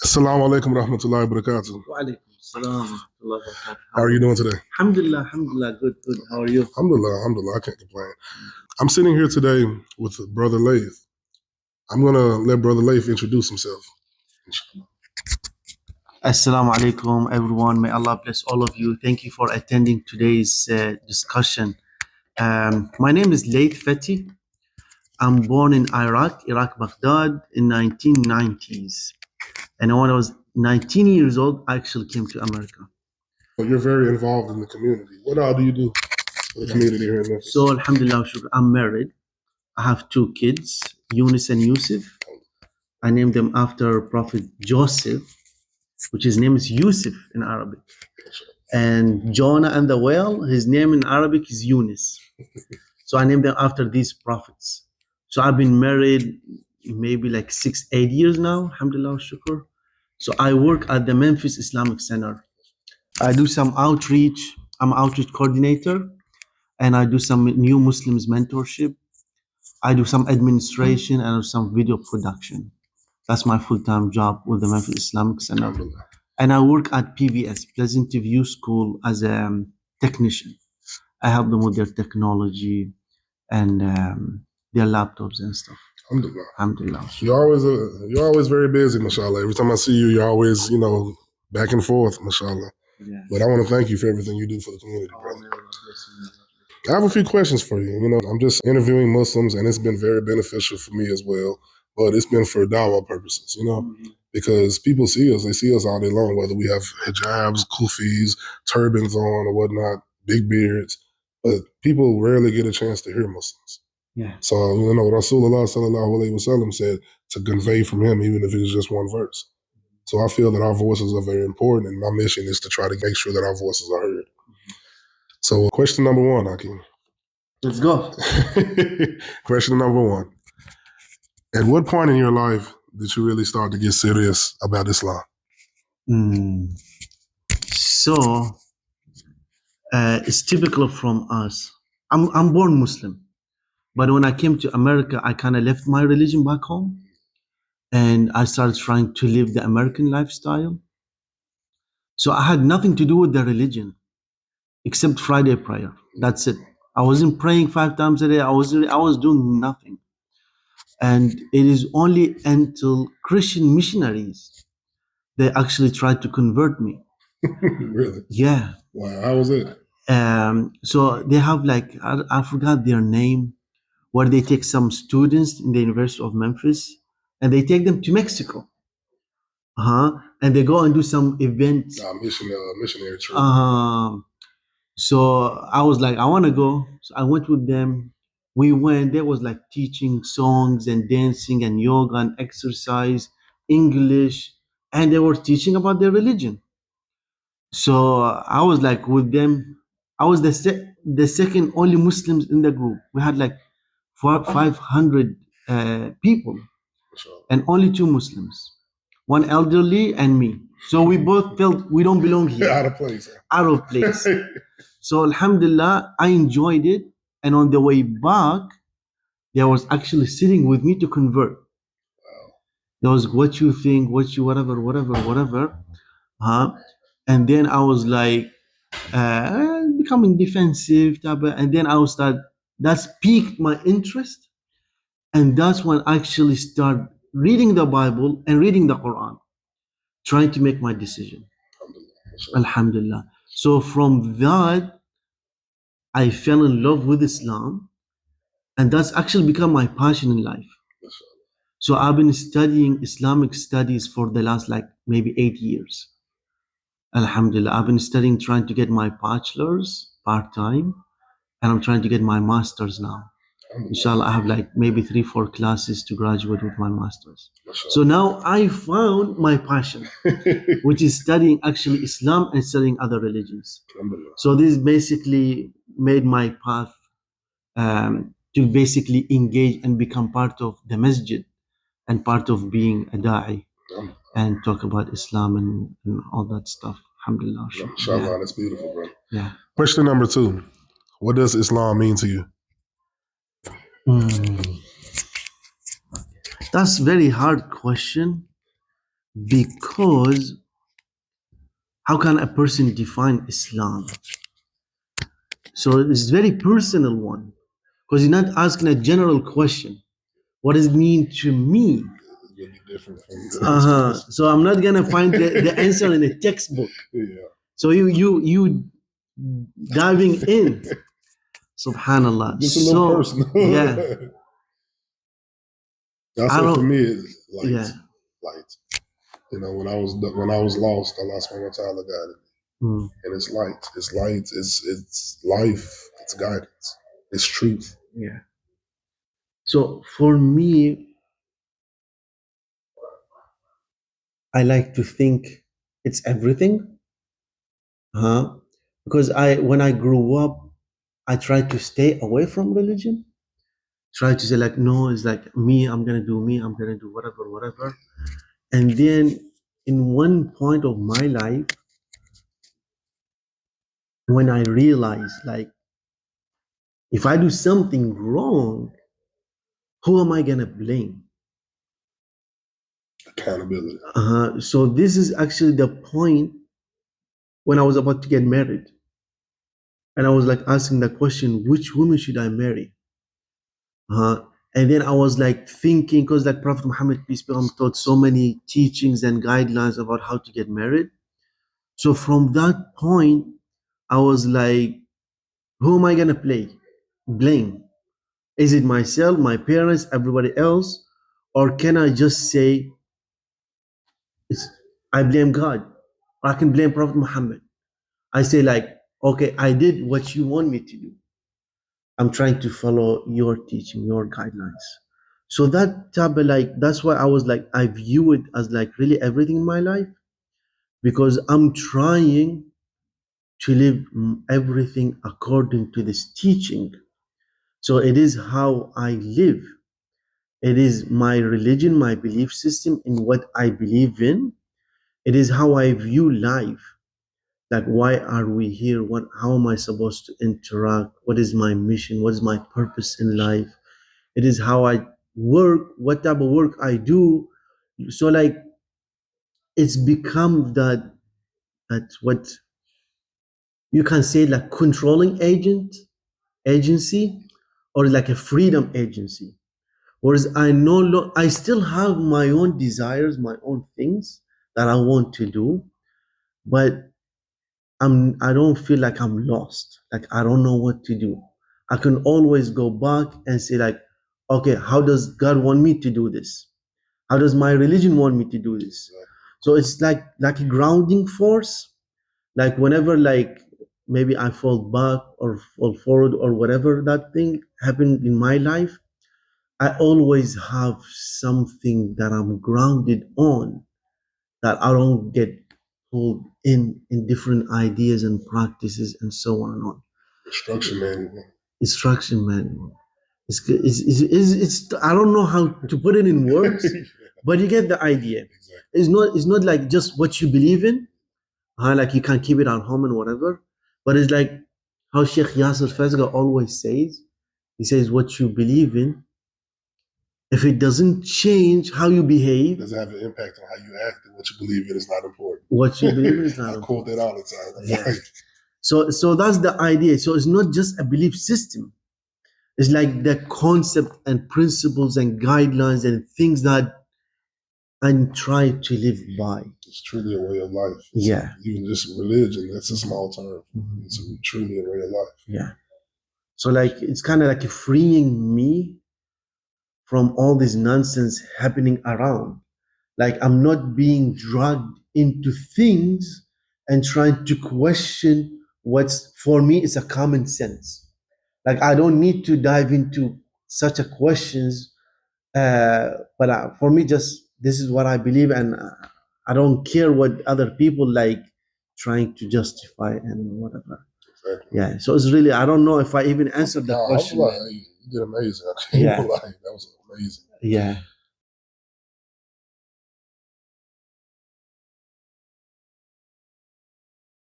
Assalamu alaikum rahmatullahi wa barakatuh. Wa alaikum salam wa rahmatullahi wa barakatuh. How are you doing today? Alhamdulillah, good. How are you? Alhamdulillah, I can't complain. I'm sitting here today with Brother Laith. I'm going to let Brother Laith introduce himself. Assalamu alaikum, everyone. May Allah bless all of you. Thank you for attending today's discussion. My name is Laith Fethi. I'm born in Iraq, Baghdad, in 1990s. And when I was 19 years old, I actually came to America. You're very involved in the community. What all do you do for the community here in Memphis? So, alhamdulillah, I'm married. I have two kids, Yunus and Yusuf. I named them after Prophet Joseph, which his name is Yusuf in Arabic. And Jonah and the whale, his name in Arabic is Yunus. So I named them after these prophets. So I've been married maybe like 6-8 years now, alhamdulillah, shukr. So I work at the Memphis Islamic Center. I do some outreach. I'm an outreach coordinator, and I do some new Muslims mentorship. I do some administration and some video production. That's my full-time job with the Memphis Islamic Center. And I work at PVS, Pleasant View School, as a technician. I help them with their technology and their laptops and stuff. Alhamdulillah. You're always very busy, mashallah. Every time I see you, you're always, back and forth, mashallah. Yeah. But I want to thank you for everything you do for the community, brother. I have a few questions for you. I'm just interviewing Muslims, and it's been very beneficial for me as well. But it's been for dawah purposes, because people see us. They see us all day long, whether we have hijabs, kufis, turbans on or whatnot, big beards. But people rarely get a chance to hear Muslims. Yeah. So, Rasulullah sallallahu alaihi wasallam said to convey from him, even if it's just one verse. So I feel that our voices are very important, and my mission is to try to make sure that our voices are heard. So question number one, Hakeem. Let's go. Question number one. At what point in your life did you really start to get serious about Islam? So it's typical from us. I'm born Muslim. But when I came to America, I kind of left my religion back home. And I started trying to live the American lifestyle. So I had nothing to do with the religion except Friday prayer. That's it. I wasn't praying 5 times a day. I was doing nothing. And it is only until Christian missionaries, they actually tried to convert me. Really? Yeah. Wow. How was it? So they have I forgot their name, where they take some students in the University of Memphis and they take them to Mexico. And they go and do some events. Missionary trip. So I was like, I want to go. So I went with them. We went. There was teaching songs and dancing and yoga and exercise, English, and they were teaching about their religion. So I was with them. I was the second only Muslims in the group. We had 500 people, and only 2 Muslims, one elderly and me. So we both felt we don't belong here. Out of place. Out of place. So alhamdulillah, I enjoyed it. And on the way back, they was actually sitting with me to convert. Wow. There was what you think, whatever. And then I was becoming defensive. And then I was that's piqued my interest. And that's when I actually start reading the Bible and reading the Quran, trying to make my decision. Alhamdulillah. So from that, I fell in love with Islam, and that's actually become my passion in life. So I've been studying Islamic studies for the last maybe 8 years. Alhamdulillah. I've been studying, trying to get my bachelor's part-time, and I'm trying to get my master's now. Inshallah, I have maybe 3-4 classes to graduate with my master's. So now I found my passion, which is studying actually Islam and studying other religions. So this basically made my path to basically engage and become part of the masjid and part of being a da'i and talk about Islam and all that stuff. Alhamdulillah. Inshallah, that's beautiful, bro. Yeah. Question number 2. What does Islam mean to you? That's a very hard question, because how can a person define Islam? So it's a very personal one, because you're not asking a general question. What does it mean to me? Different So I'm not gonna find the answer in a textbook. Yeah. So you diving in, subhanallah. Just a little personal. Yeah. That's what for me is light. Yeah. Light. You know, when I was lost, Allah subhanahu wa ta'ala guided me. And it's light. It's light. It's life. It's guidance. It's truth. Yeah. So for me, I like to think it's everything. Because when I grew up, I tried to stay away from religion. Try to say like, no, it's like me, I'm gonna do whatever. And then in one point of my life, when I realized like, if I do something wrong, who am I gonna blame? Accountability. So this is actually the point when I was about to get married. And I was like asking the question, which woman should I marry? And then I was like thinking, because like Prophet Muhammad, peace be upon him, taught so many teachings and guidelines about how to get married. So from that point, I was like, who am I gonna blame? Is it myself, my parents, everybody else? Or can I just say, I blame God? Or I can blame Prophet Muhammad. I say like, okay, I did what you want me to do. I'm trying to follow your teaching, your guidelines. So that type of like, that's why I was like, I view it as like really everything in my life, because I'm trying to live everything according to this teaching. So it is how I live. It is my religion, my belief system in what I believe in. It is how I view life. Like, why are we here? How am I supposed to interact? What is my mission? What is my purpose in life? It is how I work, what type of work I do. So like, it's become that's what you can say, like controlling agency, or like a freedom agency. Whereas I still have my own desires, my own things that I want to do, but I don't feel like I'm lost. Like I don't know what to do. I can always go back and say like, okay, how does God want me to do this? How does my religion want me to do this? So it's like a grounding force. Like whenever like maybe I fall back or fall forward or whatever that thing happened in my life, I always have something that I'm grounded on, that I don't get pulled in different ideas and practices and so on and on. Instruction manual. It's I don't know how to put it in words, but you get the idea. Exactly. It's not like just what you believe in, like you can keep it at home and whatever, but it's like how Sheikh Yasser Fazga always says. He says what you believe in, if it doesn't change how you behave, doesn't have an impact on how you act, and what you believe in is not important. What you believe in is not important. I quote that all the time. Yeah. So that's the idea. So it's not just a belief system. It's like the concept and principles and guidelines and things that I try to live by. It's truly a way of life. Yeah. Even just religion, that's a small term. It's truly a way of life. Yeah. So like, it's kind of like freeing me from all this nonsense happening around. Like I'm not being dragged into things and trying to question what's, for me, it's a common sense. Like I don't need to dive into such a questions, but for me, just this is what I believe, and I don't care what other people like trying to justify and whatever. Exactly. Yeah. So it's really, I don't know if I even answered the question. You did amazing. I can't lie. That was amazing. Yeah.